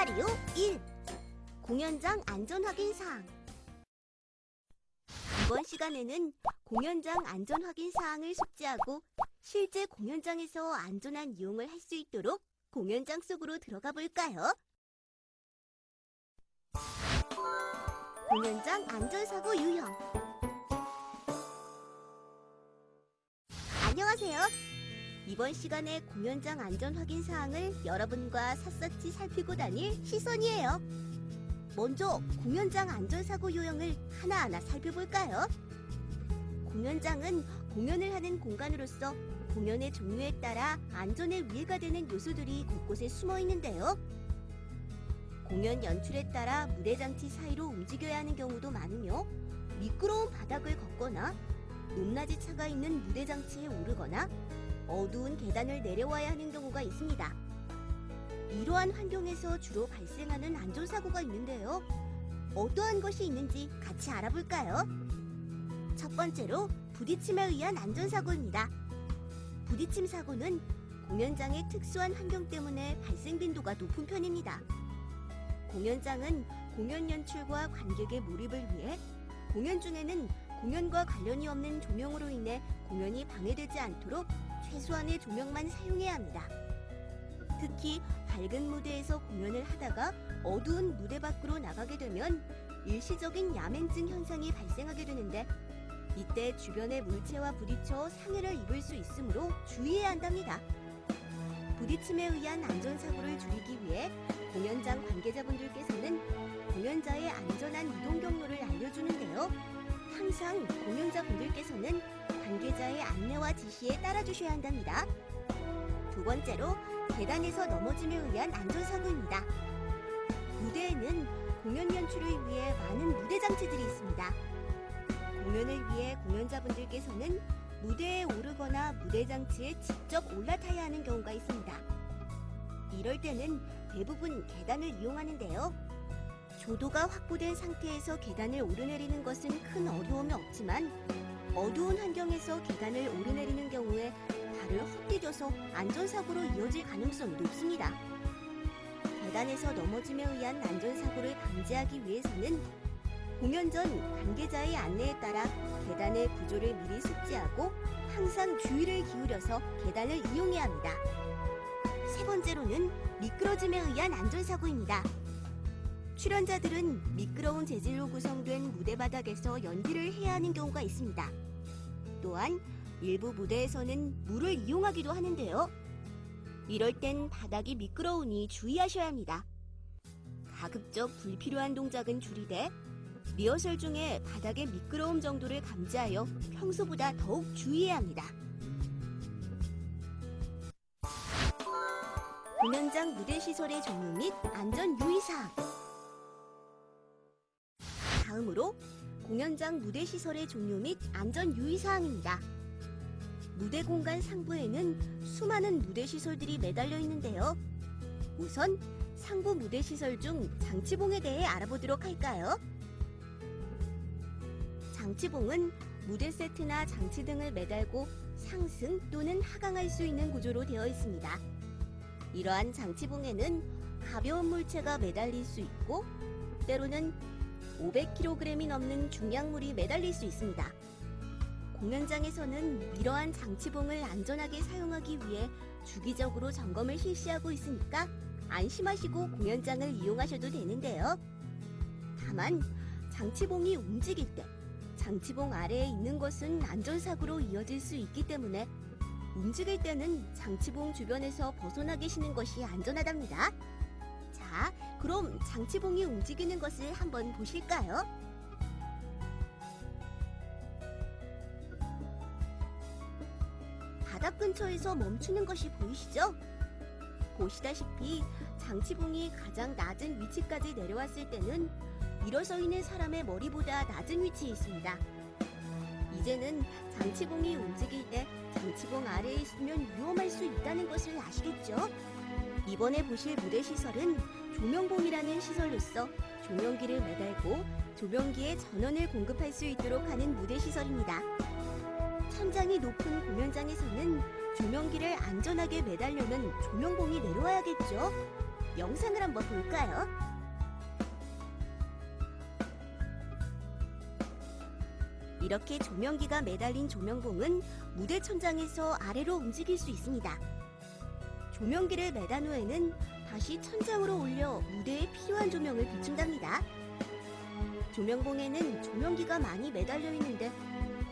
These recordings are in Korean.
시나리오 1. 공연장 안전 확인 사항. 이번 시간에는 공연장 안전 확인 사항을 숙지하고 실제 공연장에서 안전한 이용을 할 수 있도록 공연장 속으로 들어가 볼까요? 공연장 안전사고 유형. 안녕하세요. 이번 시간에 공연장 안전 확인 사항을 여러분과 샅샅이 살피고 다닐 시선이에요. 먼저 공연장 안전사고 유형을 하나하나 살펴볼까요? 공연장은 공연을 하는 공간으로서 공연의 종류에 따라 안전에 위해가 되는 요소들이 곳곳에 숨어 있는데요. 공연 연출에 따라 무대 장치 사이로 움직여야 하는 경우도 많으며 미끄러운 바닥을 걷거나 높낮이 차가 있는 무대 장치에 오르거나 어두운 계단을 내려와야 하는 경우가 있습니다. 이러한 환경에서 주로 발생하는 안전사고가 있는데요. 어떠한 것이 있는지 같이 알아볼까요? 첫 번째로 부딪힘에 의한 안전사고입니다. 부딪힘 사고는 공연장의 특수한 환경 때문에 발생 빈도가 높은 편입니다. 공연장은 공연 연출과 관객의 몰입을 위해 공연 중에는 공연과 관련이 없는 조명으로 인해 공연이 방해되지 않도록 최소한의 조명만 사용해야 합니다. 특히 밝은 무대에서 공연을 하다가 어두운 무대 밖으로 나가게 되면 일시적인 야맹증 현상이 발생하게 되는데 이때 주변의 물체와 부딪혀 상해를 입을 수 있으므로 주의해야 한답니다. 부딪힘에 의한 안전사고를 줄이기 위해 공연장 관계자분들께서는 공연자의 안전한 이동 경로를 알려주는데요. 항상 공연자분들께서는 관계자의 안내와 지시에 따라주셔야 한답니다. 두 번째로 계단에서 넘어짐에 의한 안전사고입니다. 무대에는 공연 연출을 위해 많은 무대 장치들이 있습니다. 공연을 위해 공연자분들께서는 무대에 오르거나 무대 장치에 직접 올라타야 하는 경우가 있습니다. 이럴 때는 대부분 계단을 이용하는데요. 조도가 확보된 상태에서 계단을 오르내리는 것은 큰 어려움이 없지만 어두운 환경에서 계단을 오르내리는 경우에 발을 헛디뎌서 안전사고로 이어질 가능성이 높습니다. 계단에서 넘어짐에 의한 안전사고를 방지하기 위해서는 공연 전 관계자의 안내에 따라 계단의 구조를 미리 숙지하고 항상 주의를 기울여서 계단을 이용해야 합니다. 세 번째로는 미끄러짐에 의한 안전사고입니다. 출연자들은 미끄러운 재질로 구성된 무대 바닥에서 연기를 해야 하는 경우가 있습니다. 또한 일부 무대에서는 물을 이용하기도 하는데요. 이럴 땐 바닥이 미끄러우니 주의하셔야 합니다. 가급적 불필요한 동작은 줄이되 리허설 중에 바닥의 미끄러움 정도를 감지하여 평소보다 더욱 주의해야 합니다. 공연장 무대 시설의 종류 및 안전 유의사항. 다음으로 공연장 무대 시설의 종류 및 안전 유의사항입니다. 무대 공간 상부에는 수많은 무대 시설들이 매달려 있는데요. 우선 상부 무대 시설 중 장치봉에 대해 알아보도록 할까요? 장치봉은 무대 세트나 장치 등을 매달고 상승 또는 하강할 수 있는 구조로 되어 있습니다. 이러한 장치봉에는 가벼운 물체가 매달릴 수 있고 때로는 500kg이 넘는 중량물이 매달릴 수 있습니다. 공연장에서는 이러한 장치봉을 안전하게 사용하기 위해 주기적으로 점검을 실시하고 있으니까 안심하시고 공연장을 이용하셔도 되는데요. 다만 장치봉이 움직일 때 장치봉 아래에 있는 것은 안전사고로 이어질 수 있기 때문에 움직일 때는 장치봉 주변에서 벗어나 계시는 것이 안전하답니다. 자, 그럼 장치봉이 움직이는 것을 한번 보실까요? 바닥 근처에서 멈추는 것이 보이시죠? 보시다시피 장치봉이 가장 낮은 위치까지 내려왔을 때는 일어서 있는 사람의 머리보다 낮은 위치에 있습니다. 이제는 장치봉이 움직일 때 장치봉 아래에 있으면 위험할 수 있다는 것을 아시겠죠? 이번에 보실 무대 시설은 조명봉이라는 시설로서 조명기를 매달고 조명기에 전원을 공급할 수 있도록 하는 무대 시설입니다. 천장이 높은 공연장에서는 조명기를 안전하게 매달려면 조명봉이 내려와야겠죠? 영상을 한번 볼까요? 이렇게 조명기가 매달린 조명봉은 무대 천장에서 아래로 움직일 수 있습니다. 조명기를 매단 후에는 다시 천장으로 올려 무대에 필요한 조명을 비춘답니다. 조명봉에는 조명기가 많이 매달려 있는데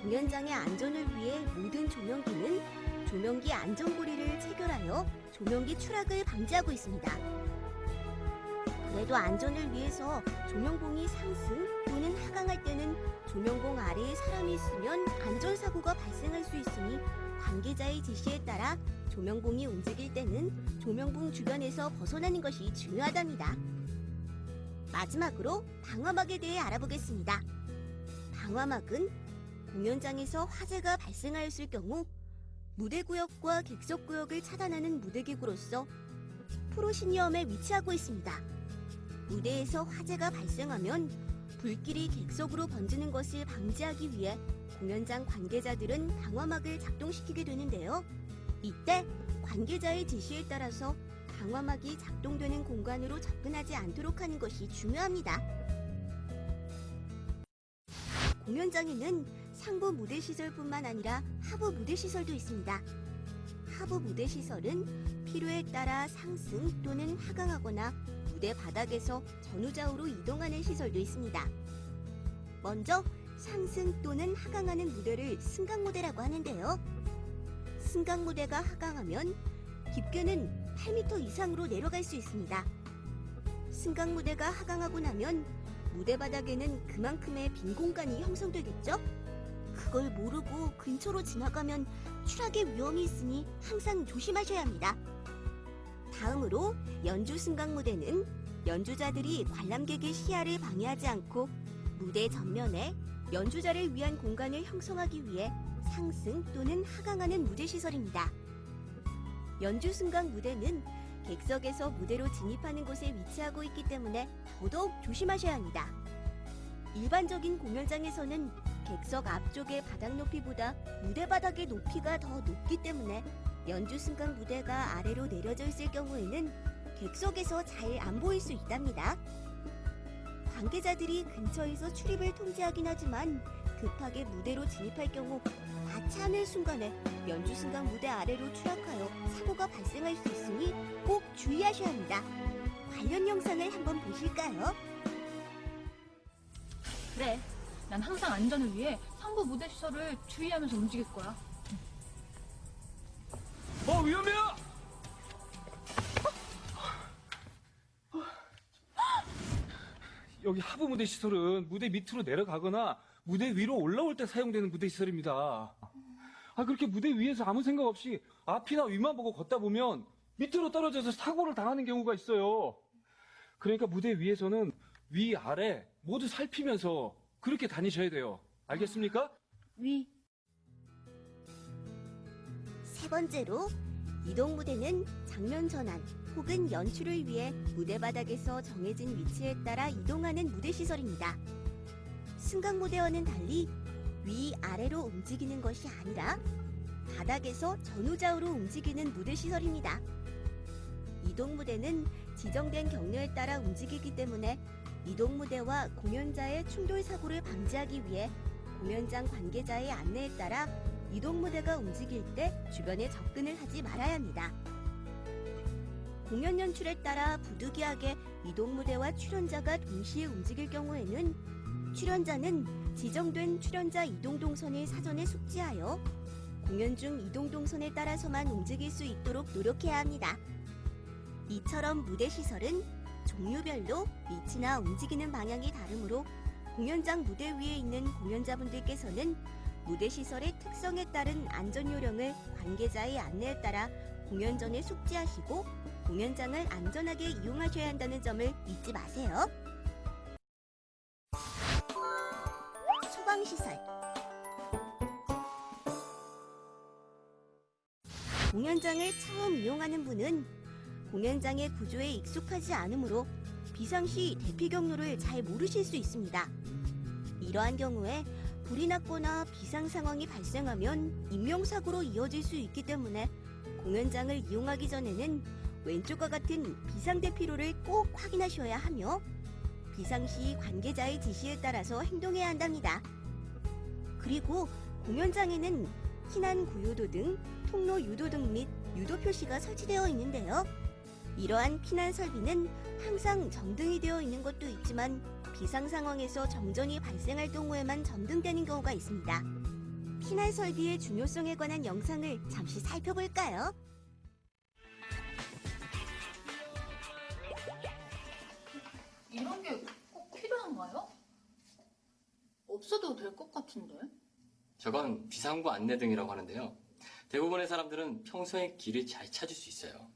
공연장의 안전을 위해 모든 조명기는 조명기 안전고리를 체결하여 조명기 추락을 방지하고 있습니다. 그래도 안전을 위해서 조명봉이 상승 또는 하강할 때는 조명봉 아래에 사람이 있으면 안전사고가 발생할 수 있으니 관계자의 지시에 따라 조명봉이 움직일 때는 조명봉 주변에서 벗어나는 것이 중요하답니다. 마지막으로 방화막에 대해 알아보겠습니다. 방화막은 공연장에서 화재가 발생하였을 경우 무대구역과 객석구역을 차단하는 무대기구로서 프로시니엄에 위치하고 있습니다. 무대에서 화재가 발생하면 불길이 객석으로 번지는 것을 방지하기 위해 공연장 관계자들은 방화막을 작동시키게 되는데요. 이때 관계자의 지시에 따라서 방화막이 작동되는 공간으로 접근하지 않도록 하는 것이 중요합니다. 공연장에는 상부 무대시설뿐만 아니라 하부 무대시설도 있습니다. 하부 무대시설은 필요에 따라 상승 또는 하강하거나 무대 바닥에서 전후좌우로 이동하는 시설도 있습니다. 먼저 상승 또는 하강하는 무대를 승강무대라고 하는데요. 승강무대가 하강하면 깊게는 8m 이상으로 내려갈 수 있습니다. 승강무대가 하강하고 나면 무대 바닥에는 그만큼의 빈 공간이 형성되겠죠? 그걸 모르고 근처로 지나가면 추락의 위험이 있으니 항상 조심하셔야 합니다. 다음으로 연주 승강무대는 연주자들이 관람객의 시야를 방해하지 않고 무대 전면에 연주자를 위한 공간을 형성하기 위해 상승 또는 하강하는 무대시설입니다. 연주 승강무대는 객석에서 무대로 진입하는 곳에 위치하고 있기 때문에 더더욱 조심하셔야 합니다. 일반적인 공연장에서는 객석 앞쪽의 바닥 높이보다 무대 바닥의 높이가 더 높기 때문에 연주 승강 무대가 아래로 내려져 있을 경우에는 객석에서 잘 안 보일 수 있답니다. 관계자들이 근처에서 출입을 통제하긴 하지만 급하게 무대로 진입할 경우 마치 하는 순간에 연주 승강 무대 아래로 추락하여 사고가 발생할 수 있으니 꼭 주의하셔야 합니다. 관련 영상을 한번 보실까요? 그래, 난 항상 안전을 위해 상부 무대 시설을 주의하면서 움직일 거야. 위험해요! 여기 하부 무대 시설은 무대 밑으로 내려가거나 무대 위로 올라올 때 사용되는 무대 시설입니다. 그렇게 무대 위에서 아무 생각 없이 앞이나 위만 보고 걷다 보면 밑으로 떨어져서 사고를 당하는 경우가 있어요. 그러니까 무대 위에서는 위, 아래 모두 살피면서 그렇게 다니셔야 돼요. 알겠습니까? 세 번째로 이동 무대는 장면 전환 혹은 연출을 위해 무대 바닥에서 정해진 위치에 따라 이동하는 무대 시설입니다. 승강 무대와는 달리 위, 아래로 움직이는 것이 아니라 바닥에서 전후좌우로 움직이는 무대 시설입니다. 이동 무대는 지정된 경로에 따라 움직이기 때문에 이동 무대와 공연자의 충돌 사고를 방지하기 위해 공연장 관계자의 안내에 따라 이동 무대가 움직일 때 주변에 접근을 하지 말아야 합니다. 공연 연출에 따라 부득이하게 이동 무대와 출연자가 동시에 움직일 경우에는 출연자는 지정된 출연자 이동 동선을 사전에 숙지하여 공연 중 이동 동선에 따라서만 움직일 수 있도록 노력해야 합니다. 이처럼 무대 시설은 종류별로 위치나 움직이는 방향이 다르므로 공연장 무대 위에 있는 공연자분들께서는 무대 시설의 특성에 따른 안전 요령을 관계자의 안내에 따라 공연 전에 숙지하시고 공연장을 안전하게 이용하셔야 한다는 점을 잊지 마세요. 소방시설. 공연장을 처음 이용하는 분은 공연장의 구조에 익숙하지 않으므로 비상시 대피 경로를 잘 모르실 수 있습니다. 이러한 경우에 불이 났거나 비상 상황이 발생하면 인명사고로 이어질 수 있기 때문에 공연장을 이용하기 전에는 왼쪽과 같은 비상대피로를 꼭 확인하셔야 하며 비상시 관계자의 지시에 따라서 행동해야 한답니다. 그리고 공연장에는避難 구요도 등 통로 유도등 및 유도 표시가 설치되어 있는데요. 이러한 피난 설비는 항상 정등이 되어 있는 것도 있지만 비상 상황에서 정전이 발생할 경우에만 점등되는 경우가 있습니다. 피난 설비의 중요성에 관한 영상을 잠시 살펴볼까요? 이런 게 꼭 필요한가요? 없어도 될 것 같은데. 저건 비상구 안내등이라고 하는데요. 대부분의 사람들은 평소에 길을 잘 찾을 수 있어요.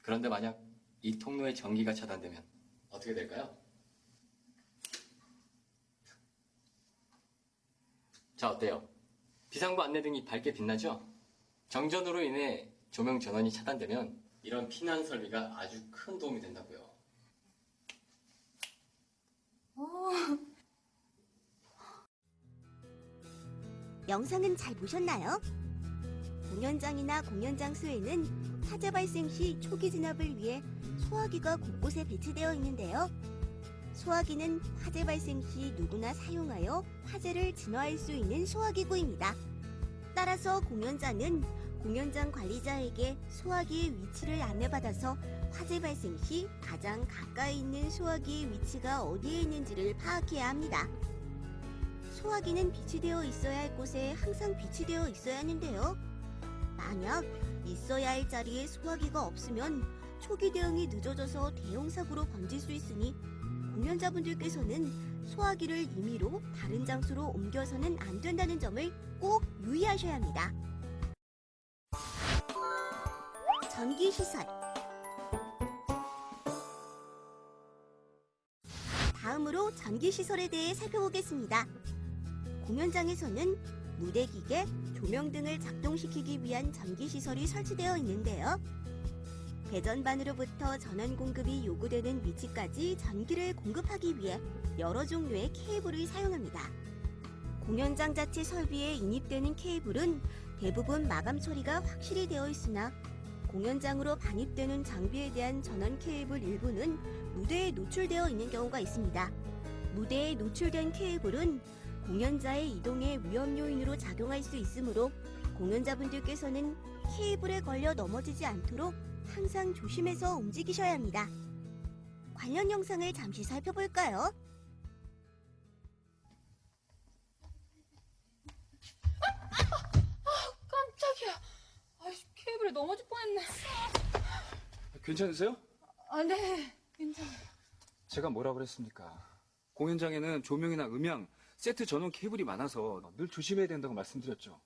그런데 만약 이 통로의 전기가 차단되면 어떻게 될까요? 자, 어때요? 비상구 안내등이 밝게 빛나죠? 정전으로 인해 조명 전원이 차단되면 이런 피난 설비가 아주 큰 도움이 된다고요. 영상은 잘 보셨나요? 공연장이나 공연장 수에는 화재 발생 시 초기 진압을 위해 소화기가 곳곳에 배치되어 있는데요. 소화기는 화재 발생 시 누구나 사용하여 화재를 진화할 수 있는 소화기구입니다. 따라서 공연장은 공연장 관리자에게 소화기의 위치를 안내받아서 화재 발생 시 가장 가까이 있는 소화기의 위치가 어디에 있는지를 파악해야 합니다. 소화기는 비치되어 있어야 할 곳에 항상 비치되어 있어야 하는데요. 만약 있어야 할 자리에 소화기가 없으면 초기 대응이 늦어져서 대형 사고로 번질 수 있으니 공연자분들께서는 소화기를 임의로 다른 장소로 옮겨서는 안 된다는 점을 꼭 유의하셔야 합니다. 전기시설. 다음으로 전기시설에 대해 살펴보겠습니다. 공연장에서는 무대 기계, 조명 등을 작동시키기 위한 전기시설이 설치되어 있는데요. 배전반으로부터 전원 공급이 요구되는 위치까지 전기를 공급하기 위해 여러 종류의 케이블을 사용합니다. 공연장 자체 설비에 인입되는 케이블은 대부분 마감 처리가 확실히 되어 있으나 공연장으로 반입되는 장비에 대한 전원 케이블 일부는 무대에 노출되어 있는 경우가 있습니다. 무대에 노출된 케이블은 공연자의 이동에 위험 요인으로 작용할 수 있으므로 공연자분들께서는 케이블에 걸려 넘어지지 않도록 항상 조심해서 움직이셔야 합니다. 관련 영상을 잠시 살펴볼까요? 깜짝이야. 케이블에 넘어질 뻔했네. 괜찮으세요? 네. 괜찮아요. 제가 뭐라 그랬습니까? 공연장에는 조명이나 음향, 세트 전원 케이블이 많아서 늘 조심해야 된다고 말씀드렸죠.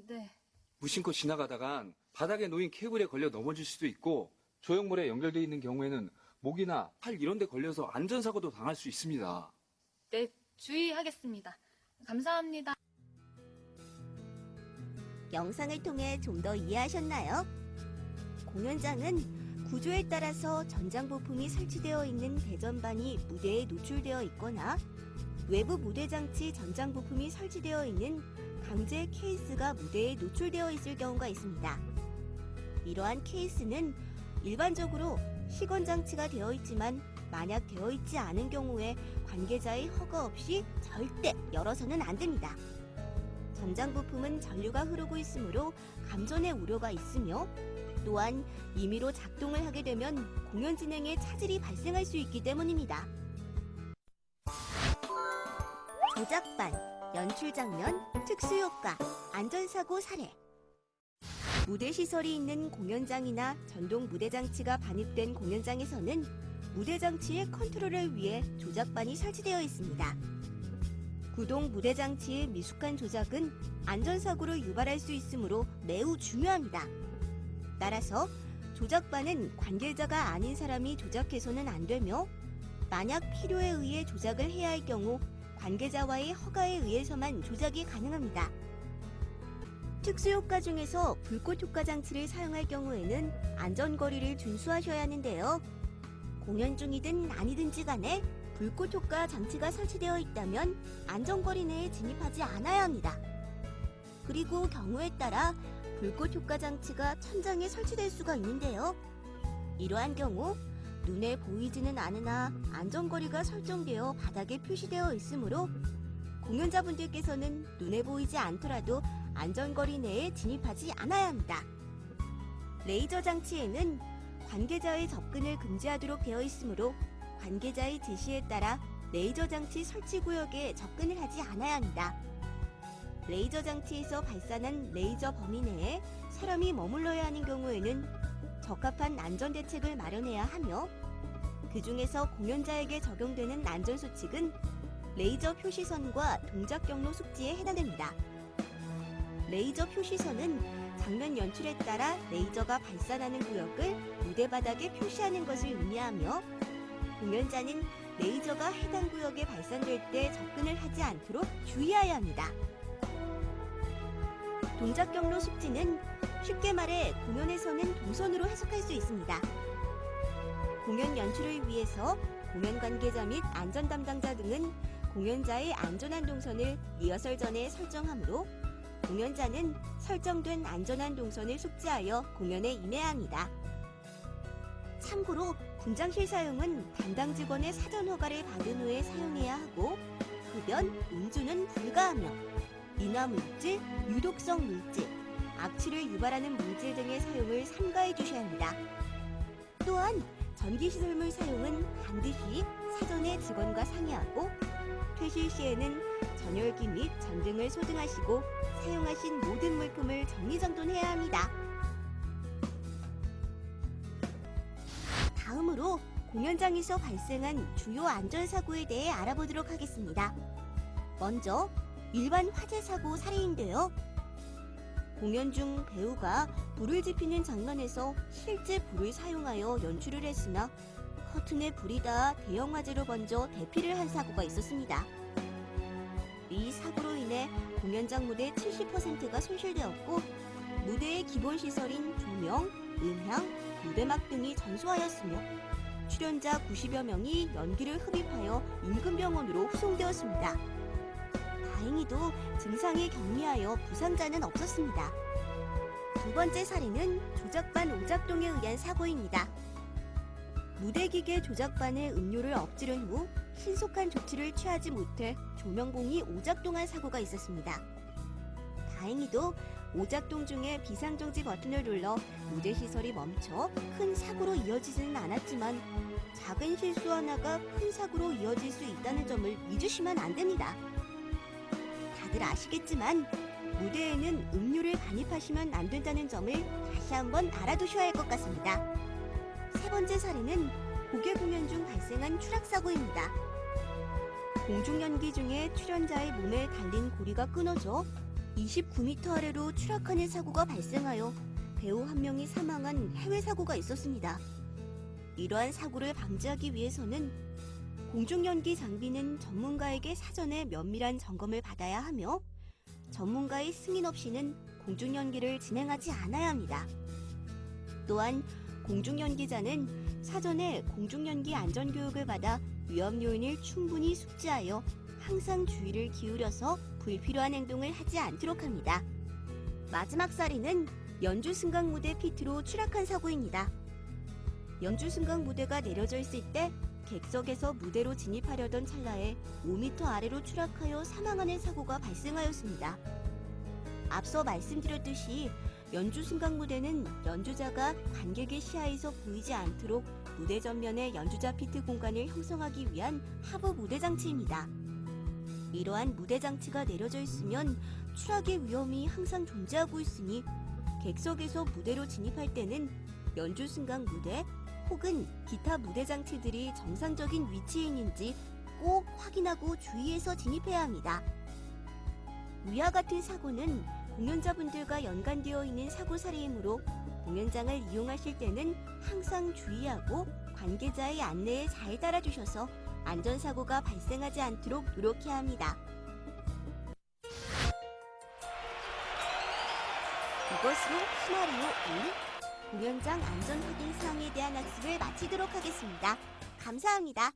네. 무심코 지나가다간 바닥에 놓인 케이블에 걸려 넘어질 수도 있고 조형물에 연결되어 있는 경우에는 목이나 팔 이런 데 걸려서 안전사고도 당할 수 있습니다. 네, 주의하겠습니다. 감사합니다. 영상을 통해 좀 더 이해하셨나요? 공연장은 구조에 따라서 전장 부품이 설치되어 있는 배전반이 무대에 노출되어 있거나 외부 무대 장치 전장 부품이 설치되어 있는 강제 케이스가 무대에 노출되어 있을 경우가 있습니다. 이러한 케이스는 일반적으로 시건 장치가 되어 있지만 만약 되어 있지 않은 경우에 관계자의 허가 없이 절대 열어서는 안 됩니다. 전장 부품은 전류가 흐르고 있으므로 감전의 우려가 있으며 또한 임의로 작동을 하게 되면 공연 진행에 차질이 발생할 수 있기 때문입니다. 조작반, 연출 장면, 특수효과, 안전사고 사례. 무대 시설이 있는 공연장이나 전동 무대 장치가 반입된 공연장에서는 무대 장치의 컨트롤을 위해 조작반이 설치되어 있습니다. 구동 무대 장치의 미숙한 조작은 안전사고를 유발할 수 있으므로 매우 중요합니다. 따라서 조작반은 관계자가 아닌 사람이 조작해서는 안 되며 만약 필요에 의해 조작을 해야 할 경우 관계자와의 허가에 의해서만 조작이 가능합니다. 특수효과 중에서 불꽃 효과 장치를 사용할 경우에는 안전거리를 준수하셔야 하는데요. 공연 중이든 아니든지 간에 불꽃 효과 장치가 설치되어 있다면 안전거리 내에 진입하지 않아야 합니다. 그리고 경우에 따라 불꽃 효과 장치가 천장에 설치될 수가 있는데요. 이러한 경우 눈에 보이지는 않으나 안전거리가 설정되어 바닥에 표시되어 있으므로 공연자분들께서는 눈에 보이지 않더라도 안전거리 내에 진입하지 않아야 합니다. 레이저 장치에는 관계자의 접근을 금지하도록 되어 있으므로 관계자의 지시에 따라 레이저 장치 설치 구역에 접근을 하지 않아야 합니다. 레이저 장치에서 발산한 레이저 범위 내에 사람이 머물러야 하는 경우에는 적합한 안전 대책을 마련해야 하며 그 중에서 공연자에게 적용되는 안전수칙은 레이저 표시선과 동작 경로 숙지에 해당됩니다. 레이저 표시선은 장면 연출에 따라 레이저가 발산하는 구역을 무대 바닥에 표시하는 것을 의미하며 공연자는 레이저가 해당 구역에 발산될 때 접근을 하지 않도록 주의해야 합니다. 동작 경로 숙지는 쉽게 말해 공연에서는 동선으로 해석할 수 있습니다. 공연 연출을 위해서 공연 관계자 및 안전 담당자 등은 공연자의 안전한 동선을 리허설 전에 설정하므로 공연자는 설정된 안전한 동선을 숙지하여 공연에 임해야 합니다. 참고로 분장실 사용은 담당 직원의 사전 허가를 받은 후에 사용해야 하고 흡연, 음주는 불가하며 인화물질, 유독성 물질, 악취를 유발하는 물질 등의 사용을 삼가해 주셔야 합니다. 또한 전기시설물 사용은 반드시 사전에 직원과 상의하고 퇴실 시에는 전열기 및 전등을 소등하시고 사용하신 모든 물품을 정리정돈해야 합니다. 다음으로 공연장에서 발생한 주요 안전사고에 대해 알아보도록 하겠습니다. 먼저 일반 화재사고 사례인데요. 공연 중 배우가 불을 지피는 장면에서 실제 불을 사용하여 연출을 했으나 커튼에 불이 닿아 대형 화재로 번져 대피를 한 사고가 있었습니다. 이 사고로 인해 공연장 무대 70%가 손실되었고 무대의 기본 시설인 조명, 음향, 무대막 등이 전소하였으며 출연자 90여 명이 연기를 흡입하여 인근병원으로 후송되었습니다. 다행히도 증상이 경미하여 부상자는 없었습니다. 두 번째 사례는 조작반 오작동에 의한 사고입니다. 무대기계 조작반에 음료를 엎지른 후 신속한 조치를 취하지 못해 조명봉이 오작동한 사고가 있었습니다. 다행히도 오작동 중에 비상정지 버튼을 눌러 무대 시설이 멈춰 큰 사고로 이어지지는 않았지만 작은 실수 하나가 큰 사고로 이어질 수 있다는 점을 잊으시면 안 됩니다. 다들 아시겠지만 무대에는 음료를 반입하시면 안 된다는 점을 다시 한번 알아두셔야 할 것 같습니다. 세 번째 사례는 고개 공연 중 발생한 추락사고입니다. 공중연기 중에 출연자의 몸에 달린 고리가 끊어져 29m 아래로 추락하는 사고가 발생하여 배우 한 명이 사망한 해외 사고가 있었습니다. 이러한 사고를 방지하기 위해서는 공중연기 장비는 전문가에게 사전에 면밀한 점검을 받아야 하며 전문가의 승인 없이는 공중연기를 진행하지 않아야 합니다. 또한 공중연기자는 사전에 공중연기 안전교육을 받아 위험 요인을 충분히 숙지하여 항상 주의를 기울여서 불필요한 행동을 하지 않도록 합니다. 마지막 사례는 연주 승강 무대 피트로 추락한 사고입니다. 연주 승강 무대가 내려져 있을 때 객석에서 무대로 진입하려던 찰나에 5m 아래로 추락하여 사망하는 사고가 발생하였습니다. 앞서 말씀드렸듯이 연주 승강 무대는 연주자가 관객의 시야에서 보이지 않도록 무대 전면에 연주자 피트 공간을 형성하기 위한 하부 무대 장치입니다. 이러한 무대 장치가 내려져 있으면 추락의 위험이 항상 존재하고 있으니 객석에서 무대로 진입할 때는 연주 승강 무대 혹은 기타 무대 장치들이 정상적인 위치에 있는지 꼭 확인하고 주의해서 진입해야 합니다. 위와 같은 사고는 공연자분들과 연관되어 있는 사고 사례이므로 공연장을 이용하실 때는 항상 주의하고 관계자의 안내에 잘 따라주셔서 안전사고가 발생하지 않도록 노력해야 합니다. 이것으로 시나리오 1, 공연장 안전 확인 사항에 대한 학습을 마치도록 하겠습니다. 감사합니다.